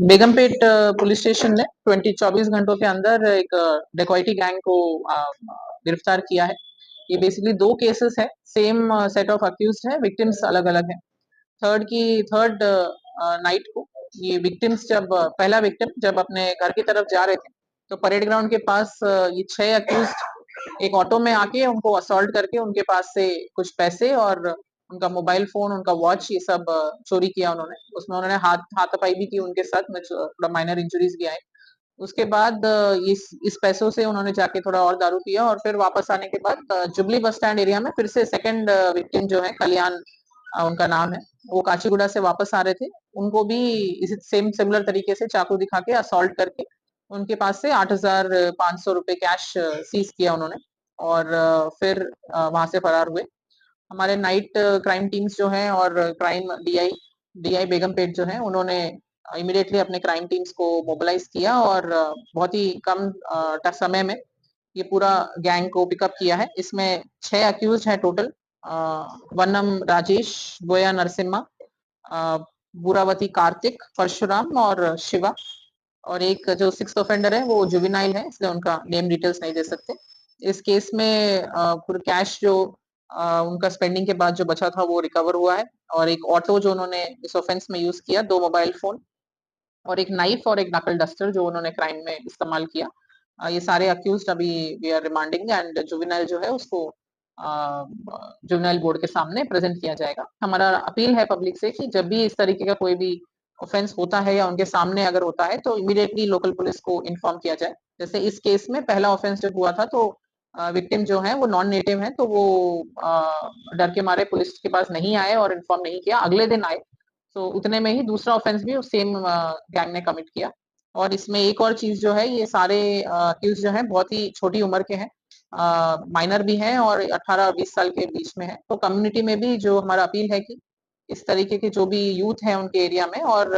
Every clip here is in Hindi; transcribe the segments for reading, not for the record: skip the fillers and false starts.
बेगमपेट पुलिस स्टेशन ने 24 घंटों के अंदर एक डेकॉइटी गैंग को गिरफ्तार किया है। ये बेसिकली 2 केसेस है, सेम सेट ऑफ अक्यूज्ड है, विक्टिम्स अलग-अलग हैं। थर्ड नाइट को ये विक्टिम्स जब पहला विक्टिम जब अपने घर की तरफ जा रहे थे, तो परेड ग्राउंड के पास ये 6 अक्यूज्ड एक ऑटो में आके उनको असॉल्ट करके उनके पास से कुछ पैसे और उनका मोबाइल फ़ोन, उनका वॉच ये सब चोरी किया उन्होंने। उसमें उन्होंने हाथापाई भी की उनके साथ में थोड़ा माइनर इंजरीज़ भी आए। उसके बाद इस पैसों से उन्होंने जाके थोड़ा और दारू पिया और फिर वापस आने के बाद जुबली बस स्टैंड एरिया में फिर से सेकंड विक्टिम जो है कल्याण उनका नाम है, वो काचीगुडा से वापस आ रहे थे। उनको भी इसी सेम सिमिलर तरीके से चाकू दिखा के असॉल्ट करके उनके पास से 8,500 रुपए कैश सीज़ किया उन्होंने और फिर वहाँ से फरार हुए। हमारे नाइट क्राइम टीम्स जो हैं और क्राइम डीआई बेगमपेट जो है उन्होंने इमीडिएटली अपने क्राइम टीम्स को मोबिलाइज किया और बहुत ही कम समय में ये पूरा गैंग को पिकअप किया है। इसमें 6 अक्यूज्ड हैं टोटल। वन्नम राजेश, गोया नरसिम्हा, अ, बुरावती कार्तिक, परशुराम और शिवा और एक जो सिक्स्थ ऑफेंडर है वो जुवेनाइल है, इसलिए उनका नेम डिटेल्स नहीं दे सकते। इस केस में पूरा कैश जो उनका स्पेंडिंग के बाद जो बचा था वो रिकवर हुआ है और एक ऑटो जो उन्होंने इस ऑफेंस में यूज़ किया, 2 मोबाइल फ़ोन और एक नाइफ और एक नकल डस्टर जो उन्होंने क्राइम में इस्तेमाल किया। ये सारे अक्यूज्ड अभी we are remanding and juvenile जो है उसको जुवेनाइल बोर्ड के सामने प्रेजेंट किया जाएगा। हमारा अपील है पब्लिक से कि जब भी इस तरीके का कोई भी ऑफेंस होता है या उनके सामने अगर होता है तो इमीडिएटली लोकल पुलिस को इन्फॉर्म किया जाए। जैसे इस केस में पहला ऑफेंस जब हुआ था तो विक्टिम जो है वो नॉन नेटिव है तो वो डर के मारे पुलिस के पास नहीं आए और इन्फॉर्म नहीं किया। अगले दिन आए तो उतने में ही दूसरा ऑफेंस भी सेम गैंग ने कमिट किया और इसमें एक और चीज जो है ये सारे अक्यूज जो है बहुत ही छोटी उम्र के हैं, माइनर भी हैं और 18-20 साल के बीच में है। तो कम्युनिटी में भी जो हमारा अपील है कि इस तरीके के जो भी यूथ है उनके एरिया में और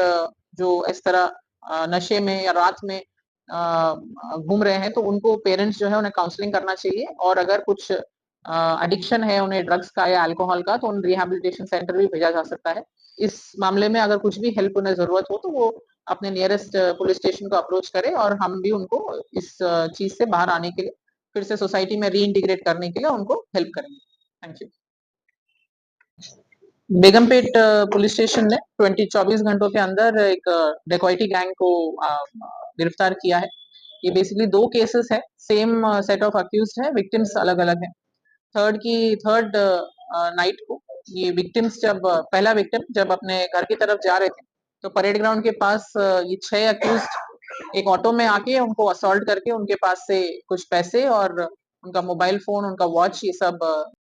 जो इस तरह नशे में या रात में घूम रहे हैं तो उनको पेरेंट्स जो है उन्हें काउंसलिंग करना चाहिए और अगर कुछ एडिक्शन है उन्हें ड्रग्स का या अल्कोहल का तो उन्हें रिहैबिलिटेशन सेंटर भी भेजा जा सकता है। इस मामले में अगर कुछ भी हेल्प उन्हें ज़रूरत हो तो वो अपने नियरेस्ट पुलिस स्टेशन को अप्रोच करें और हम भी उनको इस चीज़ से बाहर आने के लिए, फिर से सोसाइटी में रीइंटीग्रेट करने के लिए उनको हेल्प करेंगे। Thank you. Begumpet police station ने 24 घंटों के अंदर एक डेकॉइटी गैंग को गिरफ्तार किया है। ये बेसिकली 2 केसेस है, सेम सेट ऑफ अक्यूज्ड है, विक्टिम्स अलग-अलग हैं। थर्ड नाइट को ये विक्टिम्स जब पहला विक्टिम जब अपने घर की तरफ जा रहे थे, तो परेड ग्राउंड के पास ये 6 अक्यूज्ड एक ऑटो में आके उनको असॉल्ट करके उनके पास से कुछ पैसे और उनका मोबाइल फ़ोन, उनका वॉच ये सब